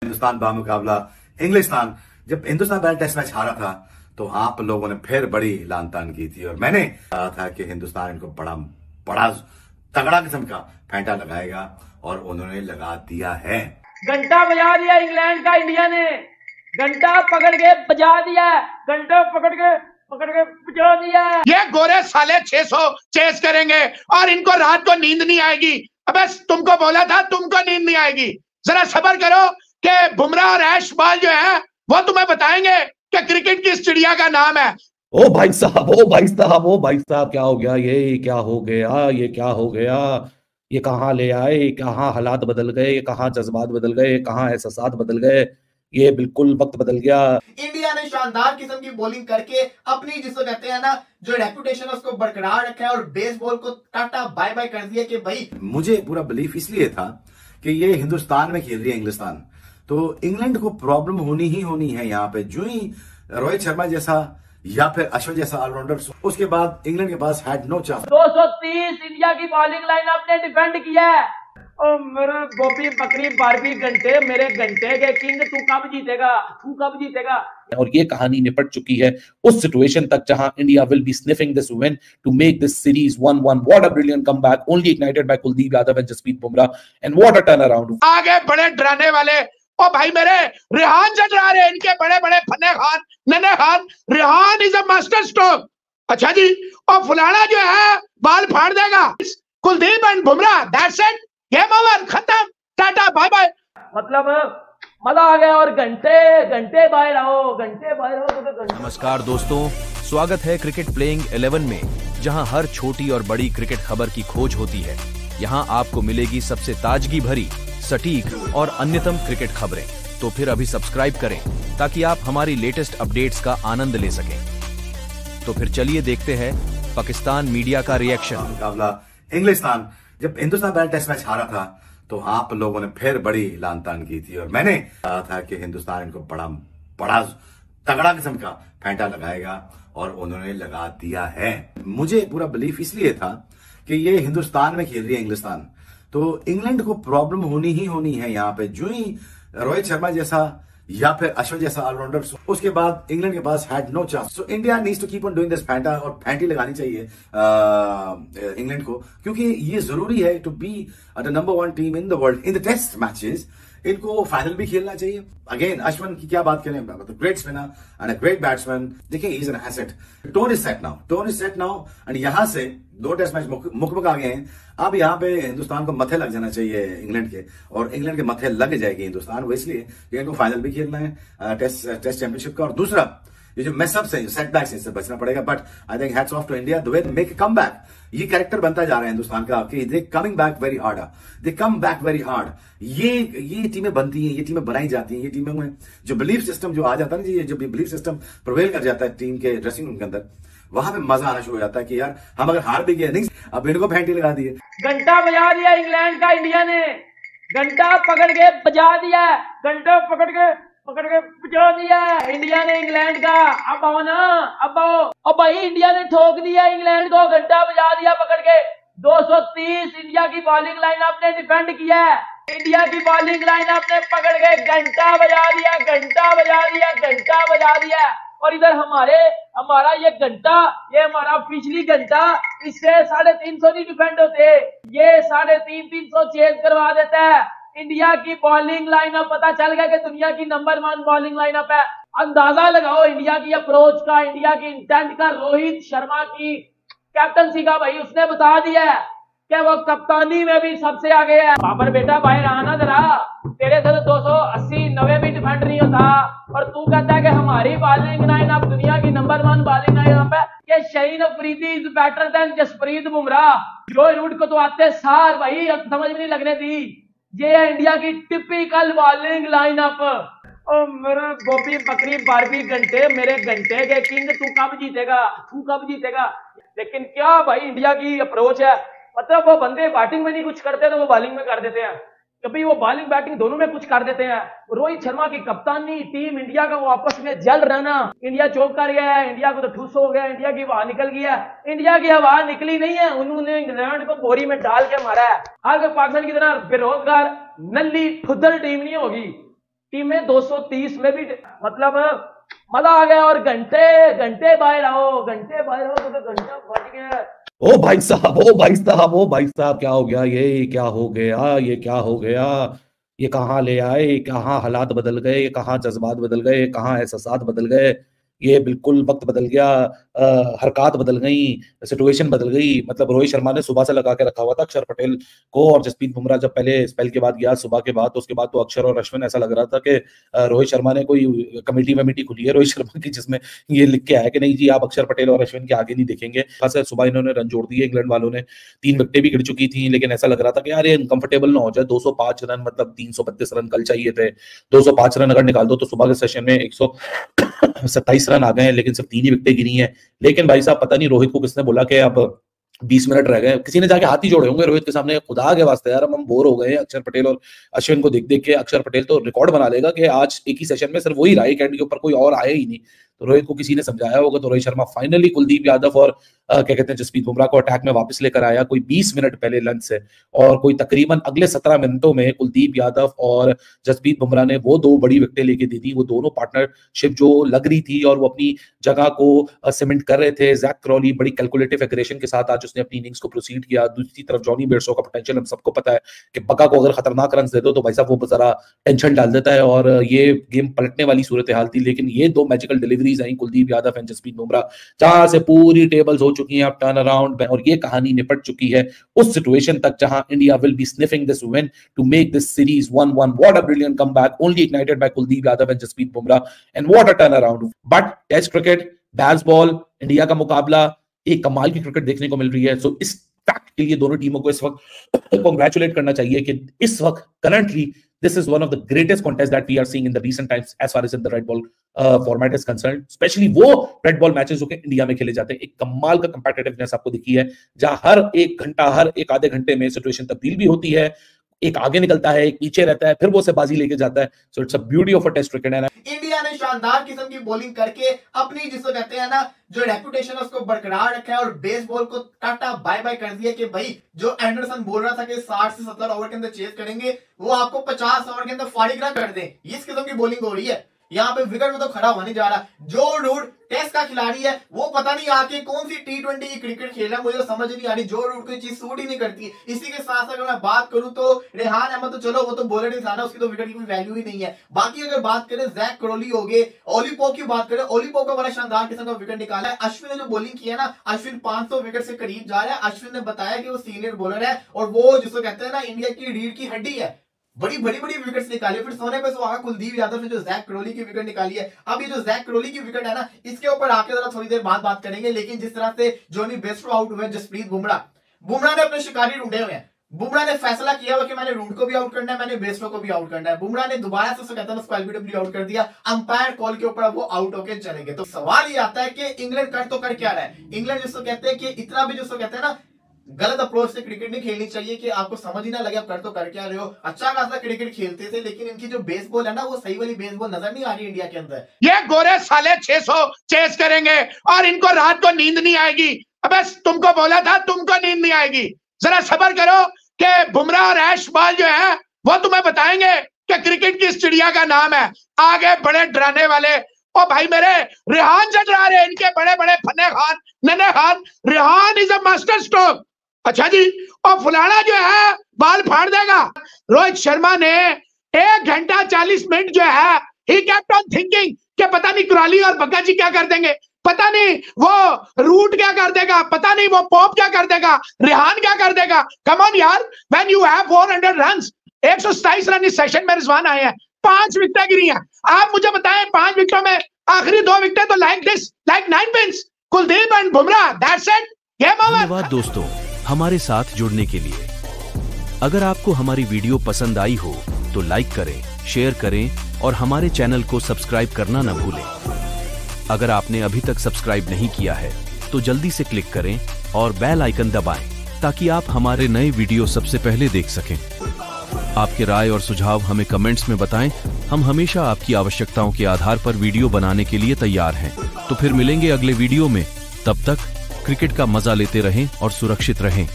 हिंदुस्तान बामुकाबला इंग्लिस्तान। जब हिंदुस्तान पहला test match हारा था तो आप लोगों ने फिर बड़ी लानतान की थी और मैंने कहा था कि हिंदुस्तान इनको बड़ा बड़ा तगड़ा किस्म का फेंटा लगाएगा और उन्होंने लगा दिया है। घंटा बजा दिया इंग्लैंड का इंडिया ने, घंटा पकड़ के बजा दिया, घंटा पकड़ के बजा दिया। ये गोरे साले 600 चेस करेंगे और इनको रात को नींद नहीं आएगी। अबे तुमको बोला था तुमको नींद नहीं आएगी, जरा सब्र करो कि बुमराह और ऐश बॉल जो है वो तुम्हें बताएंगे कि क्रिकेट किस चिड़िया का नाम है। ओ भाई साहब, ओ भाई साहब, ओ भाई साहब, क्या हो गया? ये क्या हो गया? ये क्या हो गया? ये कहाँ ले आए? कहाँ हालात बदल गए? कहाँ जज्बात बदल गए? कहाँ एहसासात बदल गए? ये बिल्कुल वक्त बदल गया। इंडिया ने शानदार किस्म की बॉलिंग करके अपनी, जिसको कहते हैं ना, जो रेपुटेशन है उसको बरकरार रखा है और बेसबॉल को टाटा बाय बाय कर दिया कि भाई। मुझे पूरा बिलीफ इसलिए था कि ये हिंदुस्तान में खेल रही है इंग्लिस्तान, तो इंग्लैंड को प्रॉब्लम होनी ही होनी है यहाँ पे। जो ही रोहित शर्मा जैसा या फिर अश्विन जैसा ऑलराउंडर, उसके बाद इंग्लैंड के पास हैड नो चांस। 230 इंडिया की बॉलिंग लाइनअप ने डिफेंड किया है। ओ मेरे गोपी बकरी बारबी घंटे, मेरे घंटे के किंग, तू कब जीतेगा? तू कब जीतेगा? और ये कहानी निपट चुकी है उस सिचुएशन तक जहां India will be sniffing this win to make this series 1-1। What a brilliant comeback, only ignited by Kuldeep Yadav and Jasprit Bumrah, and what a turn around. आगे बड़े डराने वाले ओ भाई मेरे रेहान से डरा रहे, इनके बड़े बड़े फन्ने खान, नन्हे Khan. Rehan is a master stroke. अच्छा जी, और फुलाना जो है बाल फाड़ देगा। Kuldeep and Bumrah, that's it, game over, खत्म, टाटा बाय बाय। मतलब मजा आ गया। और घंटे घंटे बाहर आओ, घंटे बाहर आओ। नमस्कार दोस्तों, स्वागत है क्रिकेट प्लेइंग 11 में, जहां हर छोटी और बड़ी क्रिकेट खबर की खोज होती है। यहां आपको मिलेगी सबसे ताजगी भरी, सटीक और अन्यतम क्रिकेट खबरें। तो फिर अभी सब्सक्राइब करें ताकि आप हमारी लेटेस्ट अपडेट्स का आनंद ले सकें। तो फिर चलिए देखते हैं पाकिस्तान मीडिया का रिएक्शन। मुकाबला इंग्लिस्तान। जब हिंदुस्तान पहला टेस्ट मैच हारा था तो आप लोगों ने फिर बड़ी लानतान की थी और मैंने कहा था कि हिंदुस्तान इनको बड़ा बड़ा तगड़ा किस्म का फेंटा लगाएगा और उन्होंने लगा दिया है। मुझे पूरा बिलीफ इसलिए था कि ये हिंदुस्तान में खेल रही है इंग्लिस्तान, तो इंग्लैंड को प्रॉब्लम होनी ही होनी है यहाँ पे। जो ही रोहित शर्मा जैसा या फिर अश्विन जैसा ऑलराउंडर, उसके बाद इंग्लैंड के पास had no chance. So India needs to keep on doing this फेंटा, और फेंटी लगानी चाहिए इंग्लैंड को, क्योंकि ये जरूरी है to be the number 1 team in the world in the test matches. इनको फाइनल भी खेलना चाहिए। अगेन अश्विन की क्या बात करें, great spinner and a great batsman. देखिए, he is an asset. Tone is set now, tone is set now, and यहां से 2 टेस्ट मैच मुकमक आ गए हैं। अब यहाँ पे हिंदुस्तान को मथे लग जाना चाहिए इंग्लैंड के, और इंग्लैंड के मथे लग जाएगी हिंदुस्तान, वो इसलिए कि इनको फाइनल भी खेलना है टेस्ट चैंपियनशिप का। और दूसरा, ये जो मेसअप्स है, सेटबैक्स, इससे बचना पड़ेगा। But I think hats off to India the way they make a comeback. ये कैरेक्टर बनता जा रहा है हिंदुस्तान का कि they coming back very hard, they come back very hard. ये टीमें बनती हैं, ये टीमें बनाई जाती हैं, ये टीमों में जो बिलीफ सिस्टम जो आ जाता है ना जी, ये जो बिलीफ सिस्टम प्रिवेल कर जाता है टीम के ड्रेसिंग रूम के अंदर, वहां पे मजा आना शुरू हो जाता है कि यार हम अगर हार भी गए नहीं, अब इनको फेंटी लगा दी है। घंटा बजा दिया इंग्लैंड का इंडिया ने, घंटा पकड़ के बजा दिया, घंटा पकड़ के बजा दिया इंडिया ने इंग्लैंड का। अब आओ ना, अब आओ। अब भाई इंडिया ने ठोक दिया इंग्लैंड को, घंटा बजा दिया पकड़ के। 230 इंडिया की बॉलिंग लाइनअप ने डिफेंड किया है। इंडिया की बॉलिंग लाइनअप ने पकड़ के घंटा बजा दिया, घंटा बजा दिया, घंटा बजा दिया। और इधर हमारा ये घंटा, ये हमारा पिछली घंटा, इससे 350 नहीं डिफेंड होते, ये 350 चेज करवा देता है। इंडिया की बॉलिंग लाइनअप पता चल गया कि दुनिया की नंबर 1 बॉलिंग लाइनअप है। अंदाजा लगाओ इंडिया की अप्रोच का, इंडिया की इंटेंट का। रोहित शर्मा की कैप्टनसी का भाई उसने बता दिया है कि वो कप्तानी में भी सबसे आगे है। बाबर बेटा बाहर आना जरा, तेरे से तो 280-90 भी डिफेंड नहीं होता, और तू कहता है कि हमारी बॉलिंग लाइनअप दुनिया की नंबर 1 बॉलिंग लाइनअप है। ये Shaheen Afridi is better than Jasprit Bumrah. Joe Root को तो आते सार भाई समझ में नहीं लगने दी। ये है इंडिया की टिपिकल बॉलिंग लाइनअप। ओ मेरे गोपी बकरी बारबी घंटे, मेरे घंटे के किंग, तू कब जीतेगा? तू कब जीतेगा? लेकिन क्या भाई इंडिया की अप्रोच है, मतलब वो बंदे बैटिंग में नहीं कुछ करते तो वो बॉलिंग में कर देते हैं, कभी वो बॉलिंग बैटिंग दोनों में कुछ कर देते हैं। रोहित शर्मा की कप्तानी, टीम इंडिया का वो आपस में जल रहना। इंडिया चौक कर गया है, इंडिया को तो ठूस हो गया, इंडिया की हवा निकल गई है। इंडिया की हवा निकली नहीं है, उन्होंने इंग्लैंड को बोरी में डाल के मारा है। आगे पाकिस्तान की तरह बेरोजगार नल्ली खुदर टीम नहीं होगी। टीमें 230 में भी मतलब मजा आ गया। और घंटे घंटे बाहर आओ तो घंटा फट गया। ओ भाई साहब, ओ भाई साहब, ओ भाई साहब, क्या हो गया, ये क्या हो गया, ये क्या हो गया, ये कहाँ ले आए, कहाँ हालात बदल गए, कहाँ जज्बात बदल गए, कहाँ एहसासात बदल गए। ये बिल्कुल वक्त बदल गया, हरकत बदल गई, सिचुएशन बदल गई। मतलब रोहित शर्मा ने सुबह से लगा के रखा हुआ था अक्षर पटेल को, और जसप्रीत बुमराह जब पहले स्पेल के बाद गया सुबह के बाद, तो उसके बाद तो अक्षर और अश्विन, ऐसा लग रहा था कि रोहित शर्मा ने कोई कमेटी खुली है रोहित शर्मा की, जिसमें ये लिख के आया कि नहीं जी आप अक्षर पटेल और अश्विन के आगे नहीं देखेंगे। खासा सुबह इन्होंने रन जोड़ दिए, इंग्लैंड वालों ने 3 विकेटें भी गिर चुकी थी, लेकिन ऐसा लग रहा था कि यार ये अनकंफर्टेबल ना हो जाए। 205 रन मतलब 332 रन कल चाहिए थे, 205 रन अगर निकाल दो तो सुबह के सेशन में 127 रन आ गए हैं, लेकिन सिर्फ 3 ही विकेटें गिरी हैं। लेकिन भाई साहब पता नहीं रोहित को किसने बोला कि अब 20 मिनट रह गए, किसी ने जाके हाथ ही जोड़े होंगे रोहित के सामने, खुदा के वास्ते यार हम बोर हो गए हैं अक्षर पटेल और अश्विन को देख देख के। अक्षर पटेल तो रिकॉर्ड बना लेगा कि आज एक ही सेशन में सिर्फ वही रहा, एक एंड के ऊपर कोई और आया ही नहीं। तो रोहित को किसी ने समझाया होगा, तो रोहित शर्मा फाइनली कुलदीप यादव और क्या कहते हैं जसप्रीत बुमराह को अटैक में वापस लेकर आया, कोई 20 मिनट पहले लंच से, और कोई तकरीबन अगले 17 मिनटों में कुलदीप यादव और जसप्रीत बुमराह ने वो 2 बड़ी विकेटें लेके दी थी। वो दोनों पार्टनरशिप जो लग रही थी और वो अपनी जगह को सीमेंट कर रहे थे। जैक क्रॉली बड़ी कैलकुलेटिव एग्रेशन के साथ आज उसने अपनी इनिंग्स को प्रोसीड किया। दूसरी तरफ जॉनी बेयरस्टो का पोटेंशियल हम सबको पता है कि बका को अगर खतरनाक रन दे दो तो भाई साहब वो जरा टेंशन डाल देता है, और ये गेम पलटने वाली सूरत हाल थी। लेकिन ये 2 मैजिकल डिलीवरीज आई कुलदीप यादव एंड जसप्रीत बुमराह, जहां से पूरी टेबल्स हो चुकी हैं अब टर्न अराउंड, और ये कहानी निपट चुकी है उस सिचुएशन तक जहां India will be sniffing this win to make this series 1-1। What a brilliant comeback, only ignited by Kuldeep Yadav and Jasprit Bumrah, and what a turn around. But test cricket, baseball, India का मुकाबला, एक कमाल की क्रिकेट देखने को मिल रही है। सो इस फैक्ट के लिए दोनों टीमों को इस वक्त कांग्रेचुलेट करना चाहिए कि इस वक्त currently this is one of the greatest contests that we are seeing in the recent times as far as in the red ball format is concerned, especially वो red ball matches जो कि India में खेले जाते हैं। एक कमाल का competitiveness आपको दिखी है, जहां हर एक घंटा, हर एक आधे घंटे में सिचुएशन तब्दील भी होती है, एक आगे निकलता है, एक पीछे रहता है, फिर वो से बाजी लेके जाता है। So it's a beauty of a test cricket. India ने शानदार किस्म की बॉलिंग करके अपनी जिसको कहते हैं ना जो रेपुटेशन है उसको बरकरार रखा है, और बेसबॉल को टाटा बाय बाय कर दिया कि भाई जो एंडरसन बोल रहा था कि 60 से 70 ओवर के अंदर चेस करेंगे, वो आपको 50 ओवर के अंदर फारिग ना कर दे। इस किस्म की बॉलिंग हो रही है। यहाँ पे विकेट में तो खड़ा होने जा रहा। जो रूट टेस्ट का खिलाड़ी है वो पता नहीं आके कौन सी T20 की क्रिकेट खेल रहा है, मुझे तो समझ नहीं आ रही। जो रूट कोई चीज सूट ही नहीं करती। इसी के साथ अगर मैं बात करूं तो रेहान अहमद तो चलो वो तो बॉलर ही था ना, उसकी तो विकेट की कोई वैल्यू ही नहीं है। बाकी अगर बात करें जैक क्रॉली हो गए, ओली पॉप की बात करें, ओली पॉप का बड़ा शानदार किस्म का विकेट निकाला है। अश्विन ने जो बॉलिंग की है ना, अश्विन 500 विकेट से करीब जा रहा है। अश्विन ने बताया कि वो सीनियर बॉलर है और वो जिसको कहते हैं ना इंडिया की रीढ़ की हड्डी है। बड़ी विकेट्स निकाली। फिर सोने पे सुहागा कुलदीप यादव ने जो जैक क्रॉली की विकेट निकाली है। अब ये जो जैक क्रॉली की विकेट है ना, इसके ऊपर आके जरा थोड़ी देर बाद बात करेंगे। लेकिन जिस तरह से जॉनी बेयरस्टो आउट हुए, जसप्रीत बुमराह ने अपने शिकारी ढूंढे हुए हैं। बुमराह ने फैसला किया हुआ कि मैंने रूट को भी आउट करना है, मैंने बेयरस्टो को भी आउट करना है। बुमराह ने दोबारा से कहता है उसको एलबीडब्ल्यू आउट कर दिया। अंपायर कॉल के ऊपर वो आउट होके चलेंगे। तो सवाल ये आता है कि इंग्लैंड कर तो कर क्या रहा है। इंग्लैंड जिसको कहते हैं कि इतना भी जिसको कहते हैं ना गलत अप्रोच से क्रिकेट नहीं खेलनी चाहिए कि आपको समझ ही ना लगे आप कर तो कर क्या रहे हो। अच्छा खासा क्रिकेट खेलते थे, लेकिन इनकी जो बेसबॉल है ना वो सही वाली बेसबॉल नजर नहीं आ रही इंडिया के अंदर। ये गोरे साले 600 चेस करेंगे और इनको रात को नींद नहीं आएगी। अबे तुमको बोला था तुमको नींद नहीं आएगी। जरा सब्र करो कि बुमराह और ऐश बॉल जो है वो तुम्हें बताएंगे कि क्रिकेट किस चिड़िया का नाम है। आगे बड़े डराने वाले ओ भाई मेरे रेहान जडरा रहे, इनके बड़े बड़े फन्ने खान नन्हे Khan. Rehan is a master stroke. अच्छा जी, और फुलाना जो है बाल फाड़ देगा। रोहित शर्मा ने 1 घंटा 40 मिनट जो है ही केप्ट ऑन थिंकिंग कि पता नहीं क्रॉली और बग्गा जी क्या कर देंगे, पता नहीं वो रूट क्या कर देगा, पता नहीं वो पॉप क्या कर देगा, रेहान क्या कर देगा। कम ऑन यार, when you have 400 runs, 127 run इस सेशन में रिजवान आए हैं, 5 विकेटें गिरी हैं। आप मुझे बताएं 5 विकेटों में आखिरी 2 विकेटें तो like this, like 9 pins, Kuldeep and Bumrah, that's it, game over. धन्यवाद दोस्तों हमारे साथ जुड़ने के लिए। अगर आपको हमारी वीडियो पसंद आई हो तो लाइक करें, शेयर करें और हमारे चैनल को सब्सक्राइब करना न भूलें। अगर आपने अभी तक सब्सक्राइब नहीं किया है तो जल्दी से क्लिक करें और बेल आइकन दबाएं ताकि आप हमारे नए वीडियो सबसे पहले देख सकें। आपके राय और सुझाव हमें कमेंट्स में बताएं। हम हमेशा आपकी आवश्यकताओं के आधार पर वीडियो बनाने के लिए तैयार हैं। तो फिर मिलेंगे अगले वीडियो में। तब तक क्रिकेट का मजा लेते रहें और सुरक्षित रहें।